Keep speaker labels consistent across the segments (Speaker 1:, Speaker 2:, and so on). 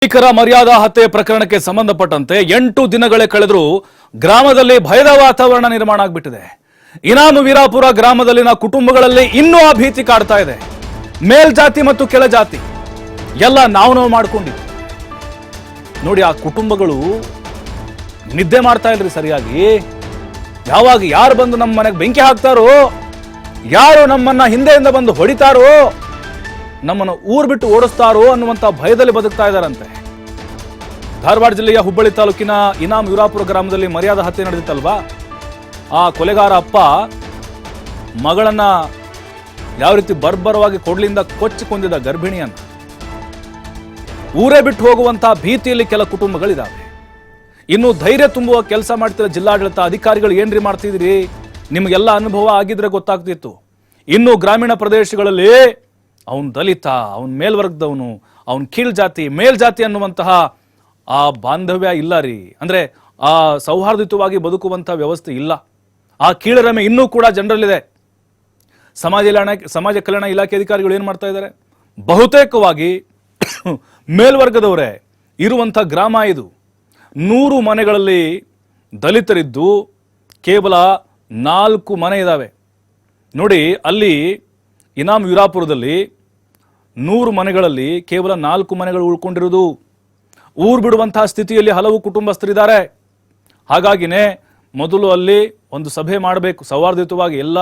Speaker 1: ಭೀಕರ ಮರ್ಯಾದಾ ಹತ್ಯೆ ಪ್ರಕರಣಕ್ಕೆ ಸಂಬಂಧಪಟ್ಟಂತೆ 8 ದಿನಗಳೇ ಕಳೆದರೂ ಗ್ರಾಮದಲ್ಲಿ ಭಯದ ವಾತಾವರಣ ನಿರ್ಮಾಣ ಆಗಿಬಿಟ್ಟಿದೆ. ಇನಾಮ್ ವೀರಾಪುರ ಗ್ರಾಮದಲ್ಲಿನ ಕುಟುಂಬಗಳಲ್ಲಿ ಇನ್ನೂ ಆ ಭೀತಿ ಕಾಡ್ತಾ ಇದೆ. ಮೇಲ್ಜಾತಿ ಮತ್ತು ಕೆಳಜಾತಿ ಎಲ್ಲ ನಾವು ಮಾಡ್ಕೊಂಡಿದ್ವಿ ನೋಡಿ. ಆ ಕುಟುಂಬಗಳು ನಿದ್ದೆ ಮಾಡ್ತಾ ಇಲ್ರಿ ಸರಿಯಾಗಿ. ಯಾವಾಗ ಯಾರು ಬಂದು ನಮ್ಮ ಮನೆಗೆ ಬೆಂಕಿ ಹಾಕ್ತಾರೋ, ಯಾರು ನಮ್ಮನ್ನ ಹಿಂದೆಯಿಂದ ಬಂದು ಹೊಡಿತಾರೋ, ನಮ್ಮನ್ನು ಊರು ಬಿಟ್ಟು ಓಡಿಸ್ತಾರೋ ಅನ್ನುವಂಥ ಭಯದಲ್ಲಿ ಬದುಕ್ತಾ ಇದ್ದಾರಂತೆ. ಧಾರವಾಡ ಜಿಲ್ಲೆಯ ಹುಬ್ಬಳ್ಳಿ ತಾಲೂಕಿನ ಇನಾಮ್ ವೀರಾಪುರ ಗ್ರಾಮದಲ್ಲಿ ಮರ್ಯಾದಾ ಹತ್ಯೆ ನಡೆದಿತ್ತಲ್ವಾ. ಆ ಕೊಲೆಗಾರ ಅಪ್ಪ ಮಗಳನ್ನ ಯಾವ ರೀತಿ ಬರ್ಬರವಾಗಿ ಕೊಡ್ಲಿಂದ ಕೊಚ್ಚಿ ಕೊಂದಿದ್ದ ಗರ್ಭಿಣಿಯನ್ನ. ಊರೇ ಬಿಟ್ಟು ಹೋಗುವಂತಹ ಭೀತಿಯಲ್ಲಿ ಕೆಲ ಕುಟುಂಬಗಳಿದಾವೆ. ಇನ್ನು ಧೈರ್ಯ ತುಂಬುವ ಕೆಲಸ ಮಾಡ್ತಿರೋ ಜಿಲ್ಲಾಡಳಿತ ಅಧಿಕಾರಿಗಳು ಏನ್ರಿ ಮಾಡ್ತಿದ್ರಿ? ನಿಮಗೆಲ್ಲ ಅನುಭವ ಆಗಿದ್ರೆ ಗೊತ್ತಾಗ್ತಿತ್ತು. ಇನ್ನು ಗ್ರಾಮೀಣ ಪ್ರದೇಶಗಳಲ್ಲಿ ಅವನು ದಲಿತ, ಅವನ್ ಮೇಲ್ವರ್ಗದವನು, ಅವನ್ ಕೀಳ್ ಜಾತಿ, ಮೇಲ್ಜಾತಿ ಅನ್ನುವಂತಹ ಆ ಬಾಂಧವ್ಯ ಇಲ್ಲ ರೀ. ಅಂದ್ರೆ ಆ ಸೌಹಾರ್ದಯುತವಾಗಿ ಬದುಕುವಂತಹ ವ್ಯವಸ್ಥೆ ಇಲ್ಲ. ಆ ಕೀಳರಿಮೆ ಇನ್ನೂ ಕೂಡ ಜನರಲ್ಲಿದೆ. ಸಮಾಜ ಕಲ್ಯಾಣ ಇಲಾಖೆ ಅಧಿಕಾರಿಗಳು ಏನ್ ಮಾಡ್ತಾ ಇದ್ದಾರೆ? ಬಹುತೇಕವಾಗಿ ಮೇಲ್ವರ್ಗದವರೇ ಇರುವಂಥ ಗ್ರಾಮ ಇದು. 100 ಮನೆಗಳಲ್ಲಿ ದಲಿತರಿದ್ದು ಕೇವಲ 4 ಮನೆ ಇದ್ದಾವೆ ನೋಡಿ. ಅಲ್ಲಿ ಇನಾಮ್ ವೀರಾಪುರದಲ್ಲಿ 100 ಮನೆಗಳಲ್ಲಿ ಕೇವಲ 4 ಮನೆಗಳು ಉಳ್ಕೊಂಡಿರುವುದು. ಊರು ಬಿಡುವಂತಹ ಸ್ಥಿತಿಯಲ್ಲಿ ಹಲವು ಕುಟುಂಬಸ್ಥರಿದ್ದಾರೆ. ಹಾಗಾಗಿನೇ ಮೊದಲು ಅಲ್ಲಿ ಒಂದು ಸಭೆ ಮಾಡಬೇಕು, ಸೌಹಾರ್ದಯುತವಾಗಿ ಎಲ್ಲ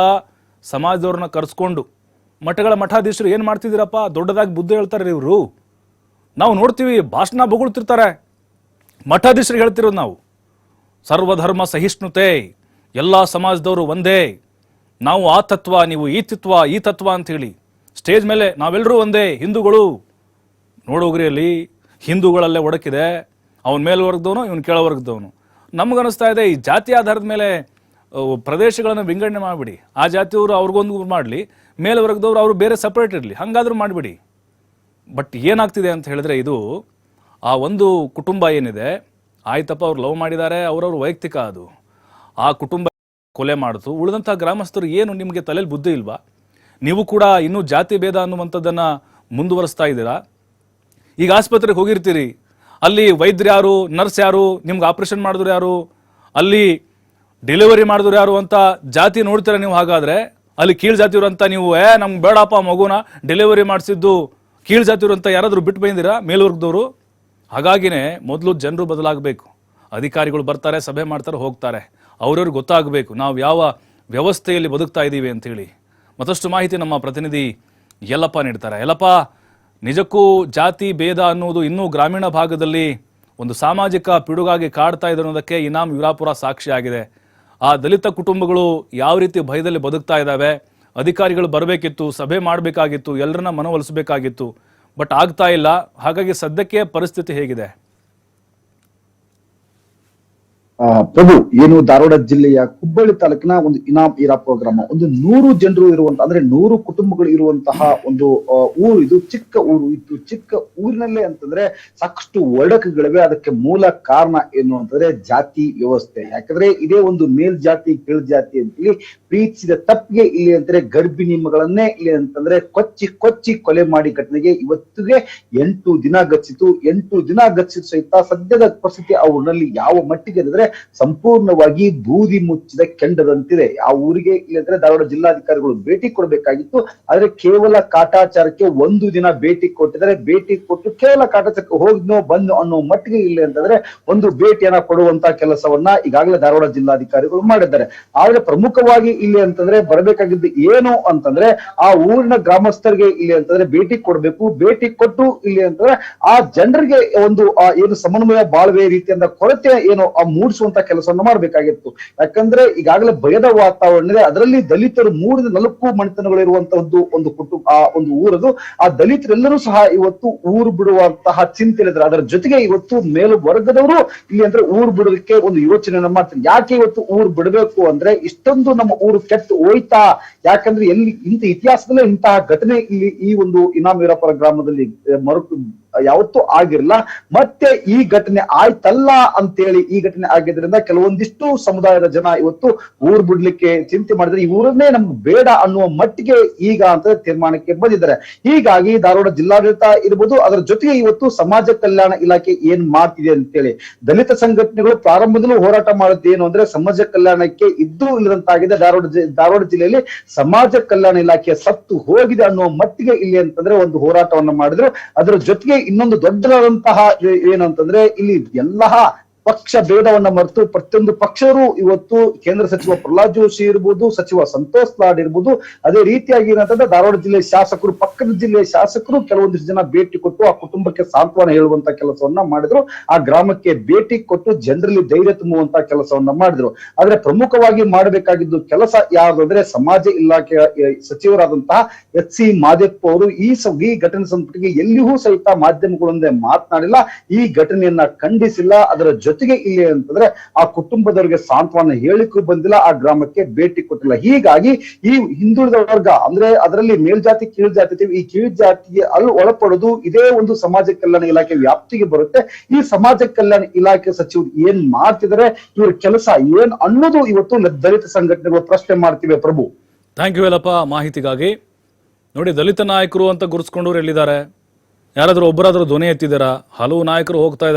Speaker 1: ಸಮಾಜದವ್ರನ್ನ ಕರೆಸ್ಕೊಂಡು. ಮಠಗಳ ಮಠಾಧೀಶರು ಏನು ಮಾಡ್ತಿದ್ದೀರಪ್ಪ, ದೊಡ್ಡದಾಗಿ ಬುದ್ಧಿ ಹೇಳ್ತಾರೆ ಇವರು. ನಾವು ನೋಡ್ತೀವಿ, ಭಾಷಣ ಬೊಗಳ್ತಿರ್ತಾರೆ. ಮಠಾಧೀಶರಿಗೆ ಹೇಳ್ತಿರೋದು ನಾವು ಸರ್ವಧರ್ಮ ಸಹಿಷ್ಣುತೆ, ಎಲ್ಲ ಸಮಾಜದವರು ಒಂದೇ, ನಾವು ಆ ತತ್ವ, ನೀವು ಈ ತತ್ವ ಅಂತ ಹೇಳಿ ಸ್ಟೇಜ್ ಮೇಲೆ ನಾವೆಲ್ಲರೂ ಒಂದೇ ಹಿಂದೂಗಳು. ನೋಡೋಗ್ರಿ, ಅಲ್ಲಿ ಹಿಂದೂಗಳಲ್ಲೇ ಒಡಕಿದೆ. ಅವನ ಮೇಲ್ವರ್ಗದವನು, ಇವನು ಕೆಳವರ್ಗದವನು. ನಮಗನಿಸ್ತಾ ಇದೆ ಈ ಜಾತಿ ಆಧಾರದ ಮೇಲೆ ಪ್ರದೇಶಗಳನ್ನು ವಿಂಗಡಣೆ ಮಾಡಿಬಿಡಿ. ಆ ಜಾತಿಯವರು ಅವ್ರಿಗೊಂದು ಮಾಡಲಿ, ಮೇಲ್ವರ್ಗದವರು ಅವರು ಬೇರೆ ಸಪ್ರೇಟ್ ಇರಲಿ, ಹಾಗಾದ್ರೂ ಮಾಡಿಬಿಡಿ. ಬಟ್ ಏನಾಗ್ತಿದೆ ಅಂತ ಹೇಳಿದ್ರೆ, ಇದು ಆ ಒಂದು ಕುಟುಂಬ ಏನಿದೆ, ಆಯ್ತಪ್ಪ ಅವ್ರು ಲವ್ ಮಾಡಿದ್ದಾರೆ, ಅವ್ರವ್ರ ವೈಯಕ್ತಿಕ ಅದು. ಆ ಕುಟುಂಬ ಕೊಲೆ ಮಾಡಿತು. ಉಳಿದಂಥ ಗ್ರಾಮಸ್ಥರು ಏನು ನಿಮಗೆ ತಲೆಯಲ್ಲಿ ಬುದ್ಧಿ ಇಲ್ವಾ? ನೀವು ಕೂಡ ಇನ್ನೂ ಜಾತಿ ಭೇದ ಅನ್ನುವಂಥದ್ದನ್ನು ಮುಂದುವರಿಸ್ತಾ ಇದ್ದೀರಾ. ಈಗ ಆಸ್ಪತ್ರೆಗೆ ಹೋಗಿರ್ತೀರಿ, ಅಲ್ಲಿ ವೈದ್ಯರು ಯಾರು, ನರ್ಸ್ ಯಾರು, ನಿಮ್ಗೆ ಆಪರೇಷನ್ ಮಾಡಿದ್ರು ಯಾರು, ಅಲ್ಲಿ ಡೆಲಿವರಿ ಮಾಡಿದ್ರು ಯಾರು ಅಂತ ಜಾತಿ ನೋಡ್ತೀರ ನೀವು. ಹಾಗಾದರೆ ಅಲ್ಲಿ ಕೀಳ್ ಜಾತಿಯವರು ಅಂತ ನೀವು, ನಮ್ಗೆ ಬೇಡಪ್ಪ ಮಗುನ ಡೆಲಿವರಿ ಮಾಡಿಸಿದ್ದು ಕೀಳ್ ಜಾತಿಯವರು ಅಂತ ಯಾರಾದರೂ ಬಿಟ್ಟು ಬಂದಿರಾ ಮೇಲ್ವರ್ಗದವರು? ಹಾಗಾಗಿನೇ ಮೊದಲು ಜನರು ಬದಲಾಗಬೇಕು. ಅಧಿಕಾರಿಗಳು ಬರ್ತಾರೆ, ಸಭೆ ಮಾಡ್ತಾರೆ, ಹೋಗ್ತಾರೆ. ಅವ್ರವ್ರಿಗೆ ಗೊತ್ತಾಗಬೇಕು ನಾವು ಯಾವ ವ್ಯವಸ್ಥೆಯಲ್ಲಿ ಬದುಕ್ತಾ ಇದ್ದೀವಿ ಅಂತೇಳಿ. ಮತ್ತಷ್ಟು ಮಾಹಿತಿ ನಮ್ಮ ಪ್ರತಿನಿಧಿ ಯಲ್ಲಪ್ಪ ನೀಡ್ತಾರೆ. ಯಲ್ಲಪ್ಪ, ನಿಜಕ್ಕೂ ಜಾತಿ ಭೇದ ಅನ್ನೋದು ಇನ್ನೂ ಗ್ರಾಮೀಣ ಭಾಗದಲ್ಲಿ ಒಂದು ಸಾಮಾಜಿಕ ಪಿಡುಗಾಗಿ ಕಾಡ್ತಾ ಇದೆ ಅನ್ನೋದಕ್ಕೆ ಇನಾಮ್ ವೀರಾಪುರ ಸಾಕ್ಷಿಯಾಗಿದೆ. ಆ ದಲಿತ ಕುಟುಂಬಗಳು ಯಾವ ರೀತಿ ಭಯದಲ್ಲಿ ಬದುಕ್ತಾ ಇದ್ದಾವೆ. ಅಧಿಕಾರಿಗಳು ಬರಬೇಕಿತ್ತು, ಸಭೆ ಮಾಡಬೇಕಾಗಿತ್ತು, ಎಲ್ಲರನ್ನ ಮನವೊಲಿಸಬೇಕಾಗಿತ್ತು, ಬಟ್ ಆಗ್ತಾ ಇಲ್ಲ. ಹಾಗಾಗಿ ಸದ್ಯಕ್ಕೆ ಪರಿಸ್ಥಿತಿ ಹೇಗಿದೆ?
Speaker 2: ಪ್ರಭು, ಏನು ಧಾರವಾಡ ಜಿಲ್ಲೆಯ ಹುಬ್ಬಳ್ಳಿ ತಾಲೂಕಿನ ಒಂದು ಇನಾಮ್ ವೀರಾಪುರ ಗ್ರಾಮ, ಒಂದು 100 ಜನರು ಇರುವಂತಹ, ಅಂದ್ರೆ 100 ಕುಟುಂಬಗಳು ಇರುವಂತಹ ಒಂದು ಊರು. ಇದು ಚಿಕ್ಕ ಊರು. ಇದು ಚಿಕ್ಕ ಊರಿನಲ್ಲೇ ಅಂತಂದ್ರೆ ಸಾಕಷ್ಟು ಒಡಕುಗಳಿವೆ. ಅದಕ್ಕೆ ಮೂಲ ಕಾರಣ ಏನು ಅಂತಂದ್ರೆ ಜಾತಿ ವ್ಯವಸ್ಥೆ. ಯಾಕಂದ್ರೆ ಇದೇ ಒಂದು ಮೇಲ್ಜಾತಿ ಕೀಳ್ ಜಾತಿ ಅಂತೇಳಿ ಪ್ರೀತಿಸಿದ ತಪ್ಪಿಗೆ ಇಲ್ಲಿ ಅಂತಂದ್ರೆ ಗರ್ಭಿಣಿ ಮಗಳನ್ನೇ ಇಲ್ಲಿ ಅಂತಂದ್ರೆ ಕೊಚ್ಚಿ ಕೊಲೆ ಮಾಡಿ ಘಟನೆಗೆ ಇವತ್ತಿಗೆ 8 ದಿನ ಗಚ್ಚಿತು. 8 ದಿನ ಗಚ್ಚಿತು ಸಹಿತ ಸದ್ಯದ ಪರಿಸ್ಥಿತಿ ಆ ಊರಿನಲ್ಲಿ ಯಾವ ಮಟ್ಟಿಗೆ ಅಂದ್ರೆ ಸಂಪೂರ್ಣವಾಗಿ ಬೂದಿ ಮುಚ್ಚಿದ ಕೆಂಡದಂತಿದೆ. ಆ ಊರಿಗೆ ಇಲ್ಲಿ ಅಂದ್ರೆ ಧಾರವಾಡ ಜಿಲ್ಲಾಧಿಕಾರಿಗಳು ಭೇಟಿ ಕೊಡಬೇಕಾಗಿತ್ತು. ಆದ್ರೆ ಕೇವಲ ಕಾಟಾಚಾರಕ್ಕೆ 1 ದಿನ ಭೇಟಿ ಕೊಟ್ಟಿದ್ದಾರೆ. ಭೇಟಿ ಕೊಟ್ಟು ಕೇವಲ ಕಾಟಾಚಾರಕ್ಕೆ ಹೋಗಿದ್ನೋ ಬಂದು ಅನ್ನೋ ಮಟ್ಟಿಗೆ ಇಲ್ಲಿ ಅಂತಂದ್ರೆ ಒಂದು ಭೇಟಿಯನ್ನ ಕೊಡುವಂತ ಕೆಲಸವನ್ನ ಈಗಾಗಲೇ ಧಾರವಾಡ ಜಿಲ್ಲಾಧಿಕಾರಿಗಳು ಮಾಡಿದ್ದಾರೆ. ಆದ್ರೆ ಪ್ರಮುಖವಾಗಿ ಇಲ್ಲಿ ಅಂತಂದ್ರೆ ಬರಬೇಕಾಗಿದ್ದು ಏನು ಅಂತಂದ್ರೆ ಆ ಊರಿನ ಗ್ರಾಮಸ್ಥರಿಗೆ ಇಲ್ಲಿ ಅಂತಂದ್ರೆ ಭೇಟಿ ಕೊಡ್ಬೇಕು. ಭೇಟಿ ಕೊಟ್ಟು ಇಲ್ಲಿ ಅಂತಂದ್ರೆ ಆ ಜನರಿಗೆ ಒಂದು ಏನು ಸಮನ್ವಯ ಬಾಳ್ವೆ ರೀತಿಯಿಂದ ಕೊರತೆ ಏನು ಮೂಡಿಸುವಂತ ಕೆಲಸವನ್ನು ಮಾಡಬೇಕಾಗಿತ್ತು. ಯಾಕಂದ್ರೆ ಈಗಾಗಲೇ ಭಯದ ವಾತಾವರಣ ಇದೆ. ಅದರಲ್ಲಿ ದಲಿತರು 3-4 ಮನೆತನಗಳಿರುವಂತಹದ್ದು ಒಂದು ಕುಟುಂಬ, ಆ ಒಂದು ಊರದು. ಆ ದಲಿತರೆಲ್ಲರೂ ಸಹ ಇವತ್ತು ಊರು ಬಿಡುವಂತಹ ಚಿಂತೆ ಇದ್ದಾರೆ. ಅದರ ಜೊತೆಗೆ ಇವತ್ತು ಮೇಲ್ವರ್ಗದವರು ಇಲ್ಲಿ ಅಂದ್ರೆ ಊರು ಬಿಡೋದಕ್ಕೆ ಒಂದು ಯೋಚನೆಯನ್ನ ಮಾಡ್ತಾರೆ. ಯಾಕೆ ಇವತ್ತು ಊರು ಬಿಡಬೇಕು ಅಂದ್ರೆ, ಇಷ್ಟೊಂದು ನಮ್ಮ ಊರು ಕೆಟ್ಟು ಹೋಯ್ತಾ? ಯಾಕಂದ್ರೆ ಎಲ್ಲಿ ಇತಿಹಾಸದಲ್ಲೇ ಇಂತಹ ಘಟನೆ ಇಲ್ಲಿ ಈ ಒಂದು ಇನಾಮ್ ವೀರಾಪುರ ಗ್ರಾಮದಲ್ಲಿ ಯಾವತ್ತೂ ಆಗಿರಲ್ಲ. ಮತ್ತೆ ಈ ಘಟನೆ ಆಯ್ತಲ್ಲ ಅಂತೇಳಿ ಈ ಘಟನೆ ಆಗಿದ್ರಿಂದ ಕೆಲವೊಂದಿಷ್ಟು ಸಮುದಾಯದ ಜನ ಇವತ್ತು ಊರ್ ಬಿಡ್ಲಿಕ್ಕೆ ಚಿಂತೆ ಮಾಡಿದ್ರೆ ಈ ಊರನ್ನೇ ನಮ್ಗೆ ಬೇಡ ಅನ್ನುವ ಮಟ್ಟಿಗೆ ಈಗ ಅಂತ ತೀರ್ಮಾನಕ್ಕೆ ಬಂದಿದ್ದಾರೆ. ಹೀಗಾಗಿ ಧಾರವಾಡ ಜಿಲ್ಲಾಡಳಿತ ಇರ್ಬೋದು, ಅದರ ಜೊತೆಗೆ ಇವತ್ತು ಸಮಾಜ ಕಲ್ಯಾಣ ಇಲಾಖೆ ಏನ್ ಮಾಡ್ತಿದೆ ಅಂತೇಳಿ ದಲಿತ ಸಂಘಟನೆಗಳು ಪ್ರಾರಂಭದಲ್ಲೂ ಹೋರಾಟ ಮಾಡುತ್ತೆ ಏನು ಅಂದ್ರೆ ಸಮಾಜ ಕಲ್ಯಾಣಕ್ಕೆ ಇದ್ದು ಇಲ್ಲದಂತಾಗಿದೆ. ಧಾರವಾಡ ಜಿಲ್ಲೆಯಲ್ಲಿ ಸಮಾಜ ಕಲ್ಯಾಣ ಇಲಾಖೆ ಸತ್ತು ಹೋಗಿದೆ ಅನ್ನುವ ಮಟ್ಟಿಗೆ ಇಲ್ಲಿ ಅಂತಂದ್ರೆ ಒಂದು ಹೋರಾಟವನ್ನ ಮಾಡಿದ್ರು. ಅದರ ಜೊತೆಗೆ ಇನ್ನೊಂದು ದೊಡ್ಡದಾದಂತಹ ಏನಂತಂದ್ರೆ ಇಲ್ಲಿ ಎಲ್ಲಾ ಪಕ್ಷ ಭೇದವನ್ನ ಮರೆತು ಪ್ರತಿಯೊಂದು ಪಕ್ಷರು ಇವತ್ತು ಕೇಂದ್ರ ಸಚಿವ ಪ್ರಹ್ಲಾದ್ ಜೋಶಿ ಇರ್ಬೋದು, ಸಚಿವ ಸಂತೋಷ್ ಲಾಡ್ ಇರ್ಬೋದು, ಅದೇ ರೀತಿಯಾಗಿ ಏನಂತಂದ್ರೆ ಧಾರವಾಡ ಜಿಲ್ಲೆಯ ಶಾಸಕರು, ಪಕ್ಕದ ಜಿಲ್ಲೆಯ ಶಾಸಕರು ಕೆಲವೊಂದಿಷ್ಟು ಜನ ಭೇಟಿ ಕೊಟ್ಟು ಆ ಕುಟುಂಬಕ್ಕೆ ಸಾಂತ್ವನ ಹೇಳುವಂತ ಕೆಲಸವನ್ನ ಮಾಡಿದ್ರು. ಆ ಗ್ರಾಮಕ್ಕೆ ಭೇಟಿ ಕೊಟ್ಟು ಜನರಲ್ಲಿ ಧೈರ್ಯ ತುಂಬುವಂತ ಕೆಲಸವನ್ನ ಮಾಡಿದ್ರು. ಆದ್ರೆ ಪ್ರಮುಖವಾಗಿ ಮಾಡಬೇಕಾಗಿದ್ದು ಕೆಲಸ ಯಾವುದು ಅಂದ್ರೆ ಸಮಾಜ ಇಲಾಖೆಯ ಸಚಿವರಾದಂತಹ ಎಚ್.ಸಿ. ಮಾದೇಪ್ಪ ಅವರು ಈ ಘಟನೆ ಸಂಪಟ್ಟಿಗೆ ಎಲ್ಲಿಯೂ ಸಹಿತ ಮಾಧ್ಯಮಗಳೊಂದೇ ಮಾತನಾಡಿಲ್ಲ, ಈ ಘಟನೆಯನ್ನ ಖಂಡಿಸಿಲ್ಲ. ಅದರ ಜೊತೆಗೆ ಇಲ್ಲಿ ಅಂತಂದ್ರೆ ಆ ಕುಟುಂಬದವರಿಗೆ ಸಾಂತ್ವನ ಹೇಳಿಕೂ ಬಂದಿಲ್ಲ, ಆ ಗ್ರಾಮಕ್ಕೆ ಭೇಟಿ ಕೊಟ್ಟಿಲ್ಲ. ಹೀಗಾಗಿ ಈ ಹಿಂದುಳಿದ ವರ್ಗ ಅಂದ್ರೆ ಅದರಲ್ಲಿ ಮೇಲ್ಜಾತಿ ಕೀಳ್ಜಾತಿ, ಈ ಕೀಳ್ಜಾತಿಗೆ ಅಲ್ಲಿ ಒಳಪಡೋದು ಇದೇ ಒಂದು ಸಮಾಜ ಕಲ್ಯಾಣ ಇಲಾಖೆ ವ್ಯಾಪ್ತಿಗೆ ಬರುತ್ತೆ. ಈ ಸಮಾಜ ಕಲ್ಯಾಣ ಇಲಾಖೆ ಸಚಿವರು ಏನ್ ಮಾಡ್ತಿದ್ದಾರೆ, ಇವ್ರ ಕೆಲಸ ಏನ್ ಅನ್ನೋದು ಇವತ್ತು ದಲಿತ ಸಂಘಟನೆಗಳು ಪ್ರಶ್ನೆ ಮಾಡ್ತಿವೆ. ಪ್ರಭು,
Speaker 1: ಥ್ಯಾಂಕ್ ಯು ಯಲ್ಲಪ್ಪ ಮಾಹಿತಿಗಾಗಿ. ನೋಡಿ, ದಲಿತ ನಾಯಕರು ಅಂತ ಗುರುಸ್ಕೊಂಡವ್ರು ಎಲ್ಲಿದ್ದಾರೆ? ಯಾರಾದ್ರೂ ಒಬ್ಬರಾದ್ರೂ ಧ್ವನಿ ಎತ್ತಿದಾರಾ? ಹಲವು ನಾಯಕರು ಹೋಗ್ತಾ ಇದ್ದಾರೆ.